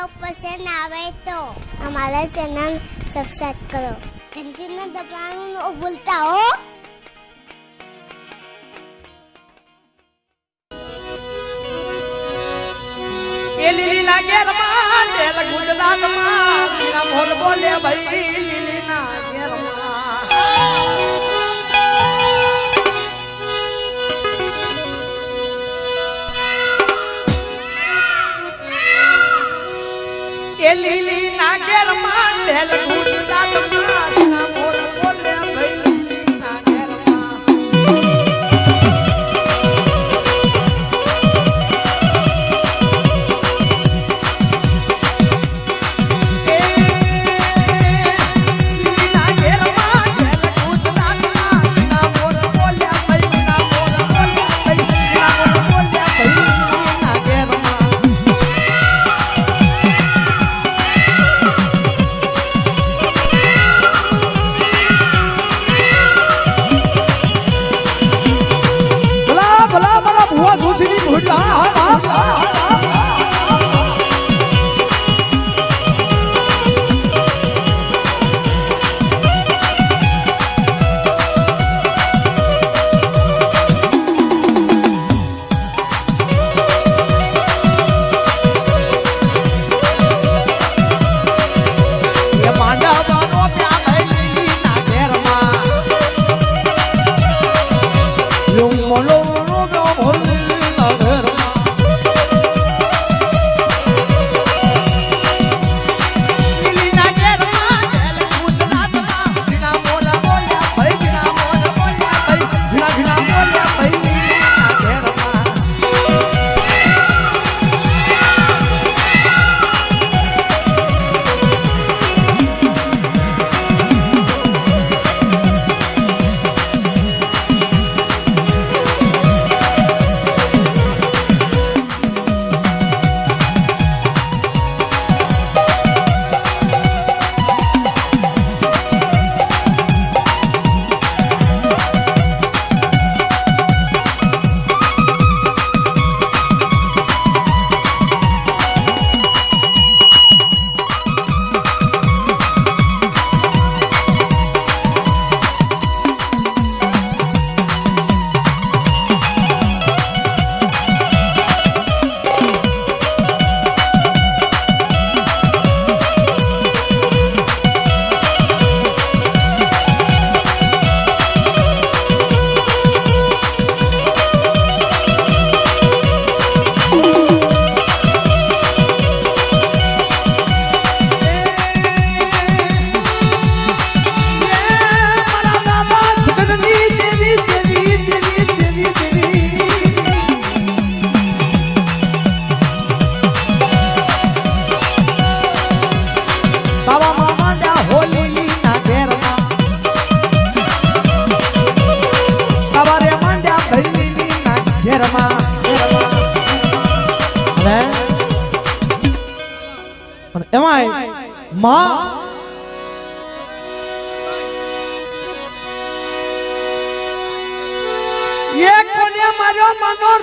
Blog पसंद आवे तो हमारा चैनल सब्सक्राइब करो, घंटी न दबाना न भूलता हो। લીલી લાગે રમા ડેલ ગુજરાત માં બીના મોર બોલે ભાઈ લીલી ના ઘેરમાં એ લીલી ના ઘેરમાં ડેલ ગુજરાત માં બીના મોર બોલે ભાઈ લીલી ના ઘેરમાં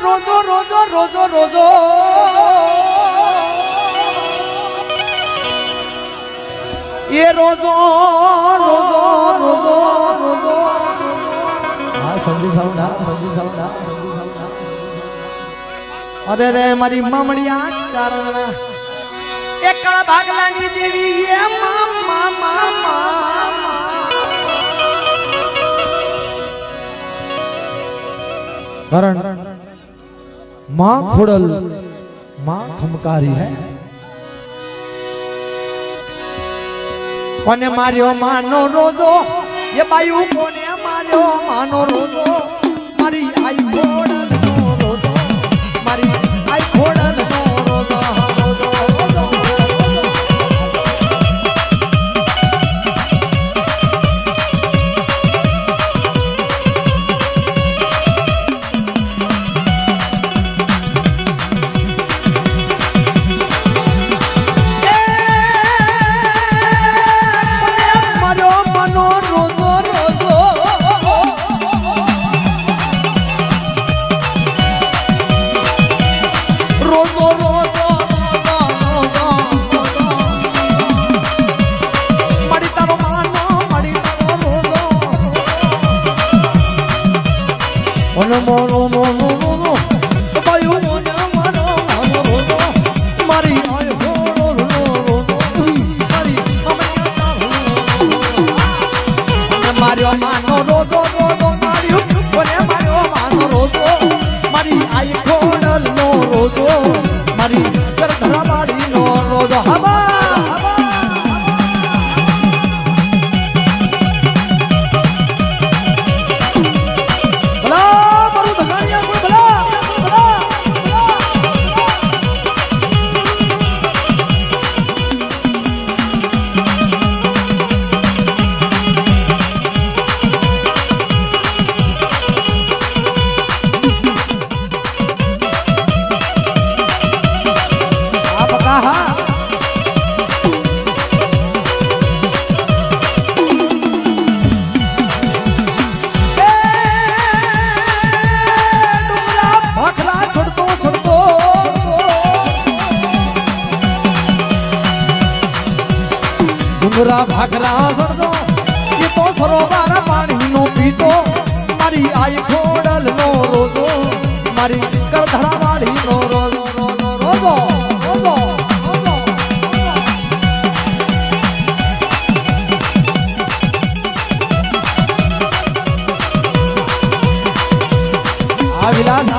रोजो रोजो रोजो रोजो ये रोजो रोजो रोजो रोजो हाँ समझी साउंड अरे रे मारी मामड़िया चारण एकड़ भागलानी देवी ये मामा मामा कारण माँ खोड़ल माँ खमकारी है कोने मारियो मानो रोजो ये बायू कोने मारियो मानो रोजो मारी आई खोड़ल नो रोजो मारी आई खोड़ल नो रोजो रोजो रोजो આઈ ખોડલ નો રોજો મારી કરધરા વાળી નો રોજો હવા ડુંગરા ભાખરા સડજો એ તો સરોવર પાણી નો પીતો મારી આઈ ખોડલ નો રોજો મારી કરધરા વાળી નો રોજો રોજો રોજો આ વિલાસ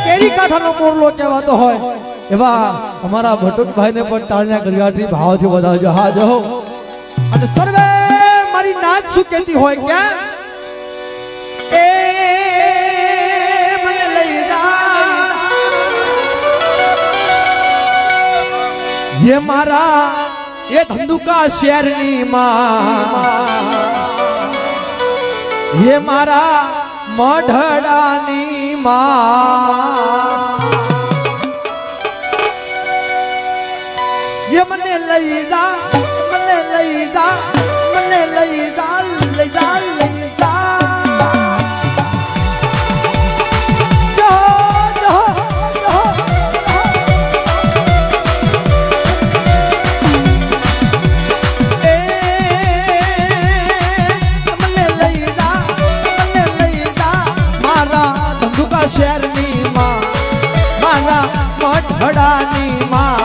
કેરી કાંઠાનો મોરલો કહેવાતો હોય એવા અમારા ભટુકભાઈ ને પણ તાળના ગળગાથી ભાવથી વધાવજો હા જો અને સર્વે મારી નાચ શું કહેતી હોય કે એ મને લઈ જા ये मारा ये धंधुका शहरनी मां ये मारा मढ़ડાની मां ये મને લઈ જા મને લઈ જા મને લઈ જા લઈ જા લઈ જા શહેરની માં મારા મઢડાની માં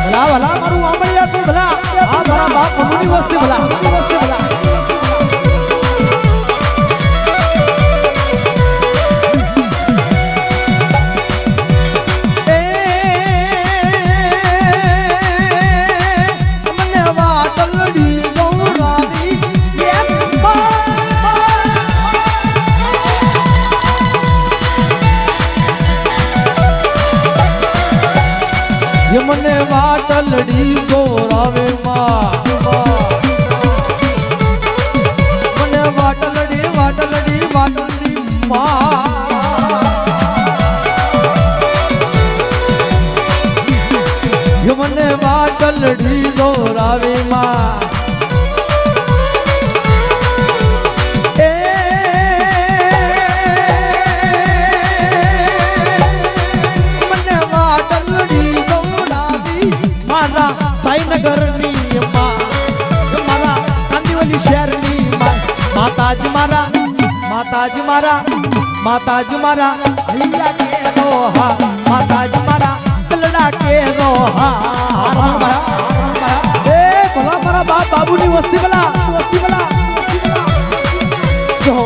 ભલા ભલા મારું આંબળિયા તું ભલા આ મારા બાપ મમ્મીની વસ્તી ભલા મને વાટલડી ગોરાવે માં મને વાટલડી વાટલડી વાટલડી માં મને વાટલડી ગોરાવે માં સાઈનગરની માં મારા કાંદીવલી શહેરની માં માતાજી મારા હૈયા કે રોહા માતાજી મારા કલડા કે રોહા એ ભલા મારા બાપ બાબુની વસ્તી ભલા જો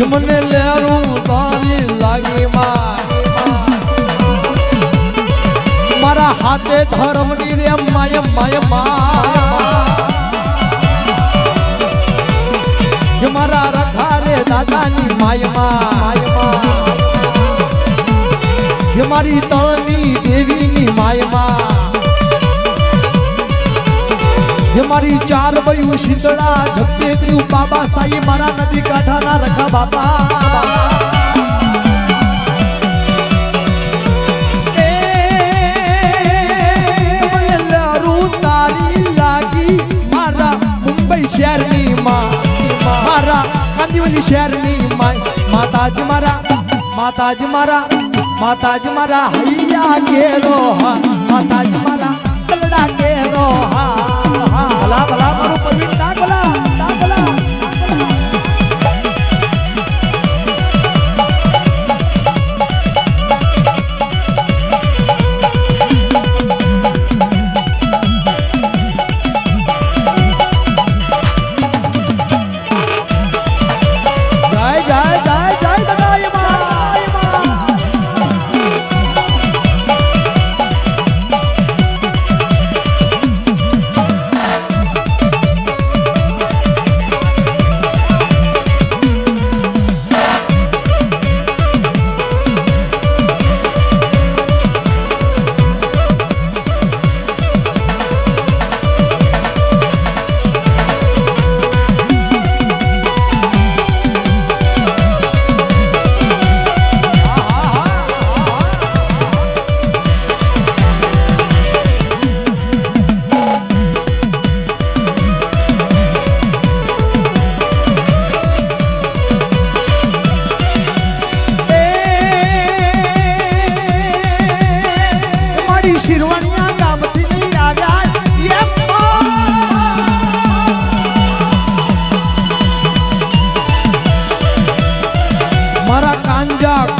મને લેરું તારી લાગી મારા હાથે ધર્મની રે માય માય મારા રખા રે દાદાની માય મારી તળની દેવીની માય મારી ચાર બયું શીતળા જગતેત્રી બાબા સાઈ મારા નદી કાંઠાના રખા બાપા તારી લાગી મારા મુંબઈ શહેરની મારા કાંદીવલી શહેરની માતાજી મારા હૈયા કેરો માતાજી મારા કલડા કેરો ભલા ભલા મારું પ્રવીણ ડાકલા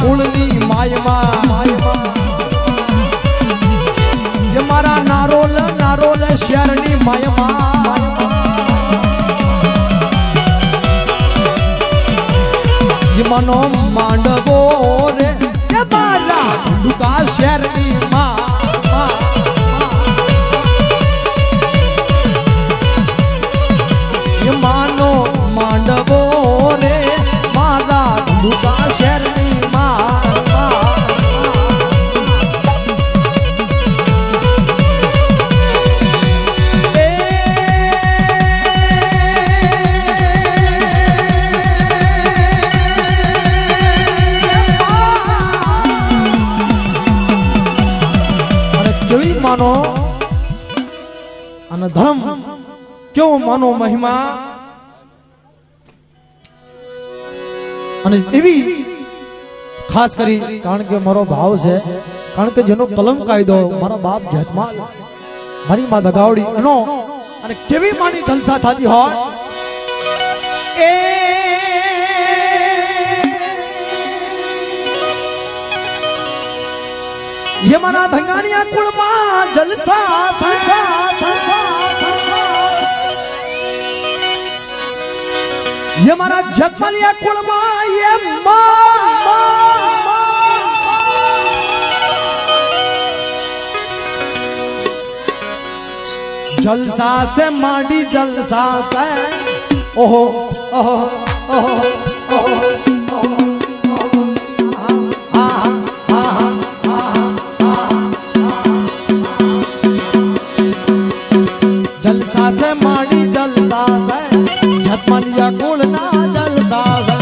કુળની માયમાં મારા નારોલ શહેરની માયમાં મનો માંડવો રે મારા લુકા શહેરની માનો માંડવો રે મારા લુકા શહેરની માનો અને ધર્મ કેવો માનો મહિમા અને એવી ખાસ કરી કારણ કે મારો ભાવ છે કારણ કે જેનો કલમ કાયદો મારા બાપ જેતમાલ મારી માં દગાવડી એનો અને કેવી માની જલસા થતી હોય ये मना धंगानिया कुलमा जलसा ये मना जगमलिया कुलमा ये जलसा से माडी जलसा से ओहो ओहो ओहो ओहो जलसा से माड़ी जलसा से झटमलिया कुलना जलसा से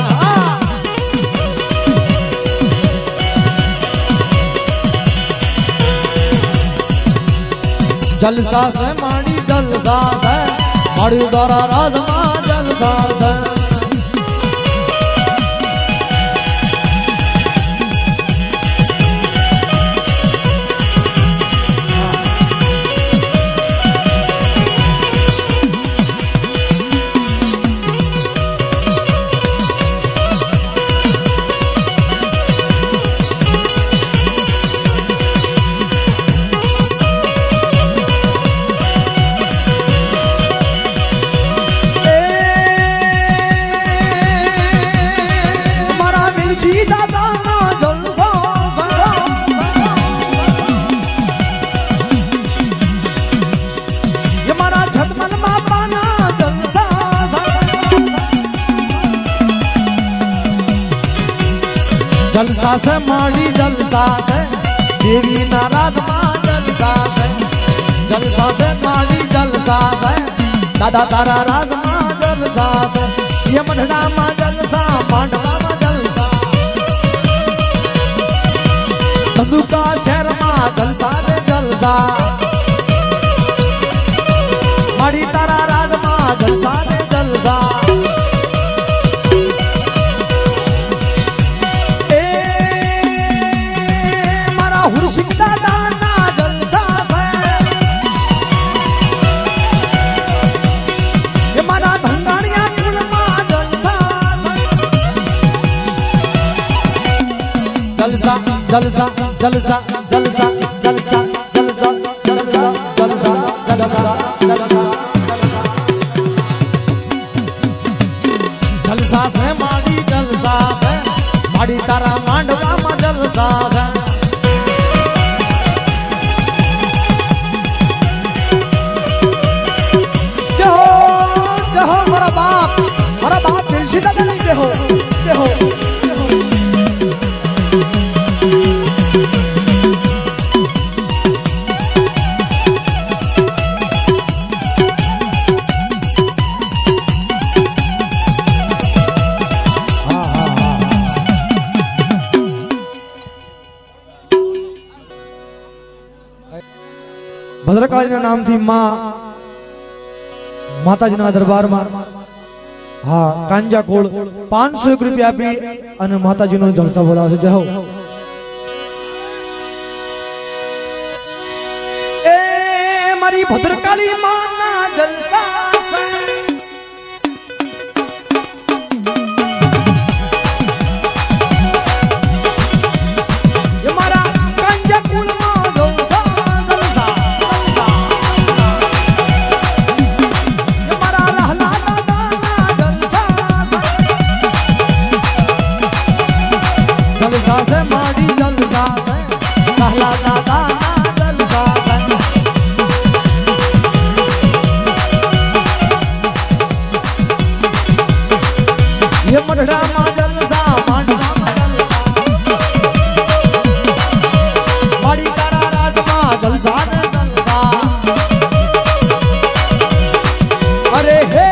जलसा से माड़ी जलसा से माड़ी द्वारा राजमा जलसा से जलसा से माड़ी जलसा से देवी नाराज मां जलसा से जलसा से माड़ी जलसा से दादा तारा राज मां जलसा से ये मढ़ना मां जलसा मांडवा मां जलसा धंधुका शहर मां जलसा ने जलसा माड़ी तारा राज मां जलसा ने जलसा हुरसिंह दादा ना जलसा से ये मारा धंगाड़िया कुल मां जलसा जलसा जलसा जलसा जलसा जलसा जलसा जलसा जलसा जलसा जलसा जलसा से माड़ी जलसा से माड़ी तारा मांडवा में जलसा से हमारा बाप दिलशी दादा नहीं जय हो जय हो ભદ્રકાળી ના નામથી માં માતાજીના દરબારમાં हाँ कांजा कोड़ 501 रुपया आपी अने माताजी नो जलसा बोलावे जय हो ए मारी भद्रकाली मां ना जलसा से ये मारा कांजा कोड़ मां जलसा जलसा ये मारा रहला जलसा से माड़ी जलसा से कहला दादा जलसा से ये मढ़ड़ा मां जलसा मांडवा मां जलसा माड़ी तारा राज मां जलसा ने जलसा अरे हे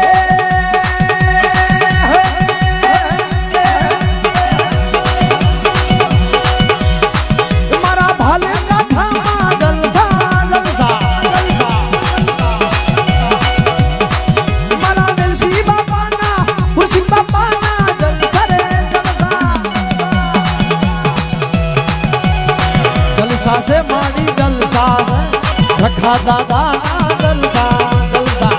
से माड़ी जलसा रखा दादा जलसा जलसा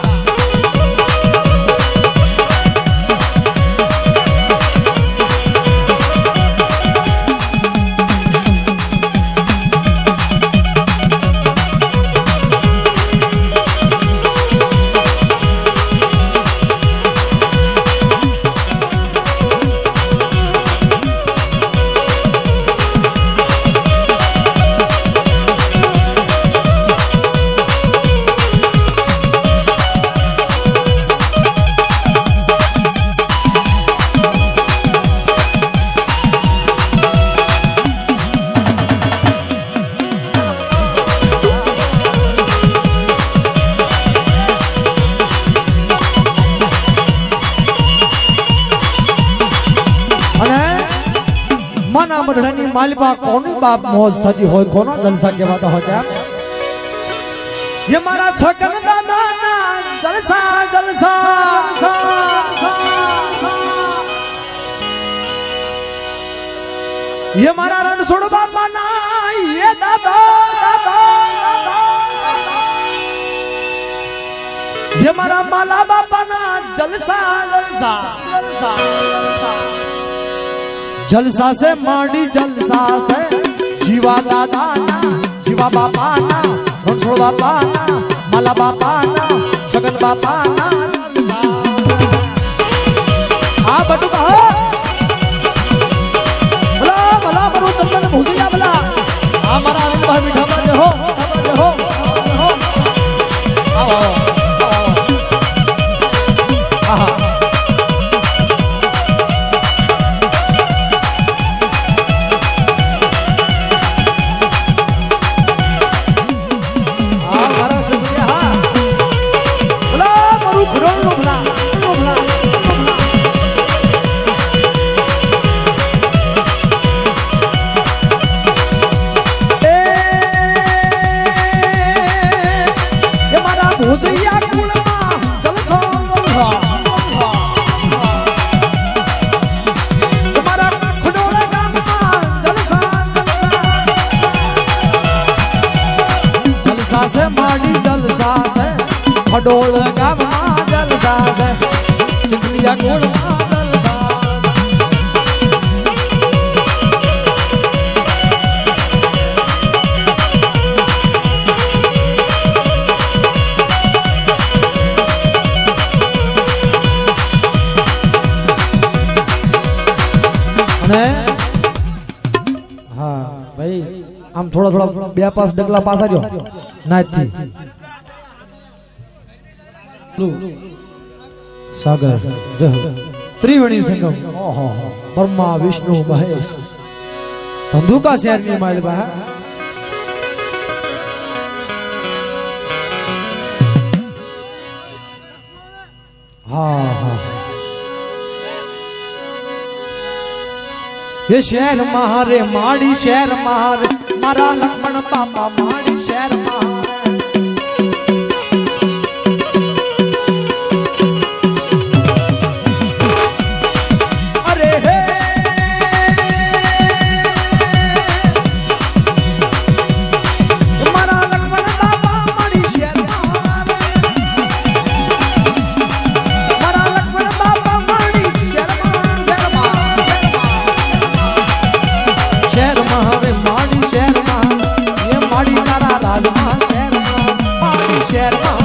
माना मढ़नी मालबा कोनी बाप मौज थती होय कोना जलसा केवाता हो क्या ये मारा छकन दादा ना जलसा जलसा ये मारा रण छोड़ बाबा ना ये दादा ये मारा माला बाबा ना जलसा जलसा जलसा जलसा से माड़ी जलसा से जीवा दादा ना जीवा बापा ना रणछोड़ बापा ना माला बापा ना शगन बापा ना आ बटू कहो भला भला बरो चंदन भूजिया भला हमारा आनंद भाई मीठा बजे हो आओ હડોળ ગામમાં જલસા છે ચીખલિયા ગોળમાં જલસા અને હા ભાઈ આમ થોડા બે પાસ ડગલા પાછા રહ્યો નાચથી સાગર જય ત્રિવેણી સંગમ ઓહો બ્રહ્મા વિષ્ણુ મહેશ ધંધુકા શહેરની માઇલ બા હા હા ये शहर महारे माड़ी शहर महारे मारा लक्ष्मण पापा माड़ी शहर महारे अरे हे मारा लक्ष्मण पापा माड़ी शहर महारे मारा लक्ष्मण पापा माड़ी शहर शहर महारे माड़ी शहर महा ये माड़ी तारा राज महा शहर महा माड़ी शहर महा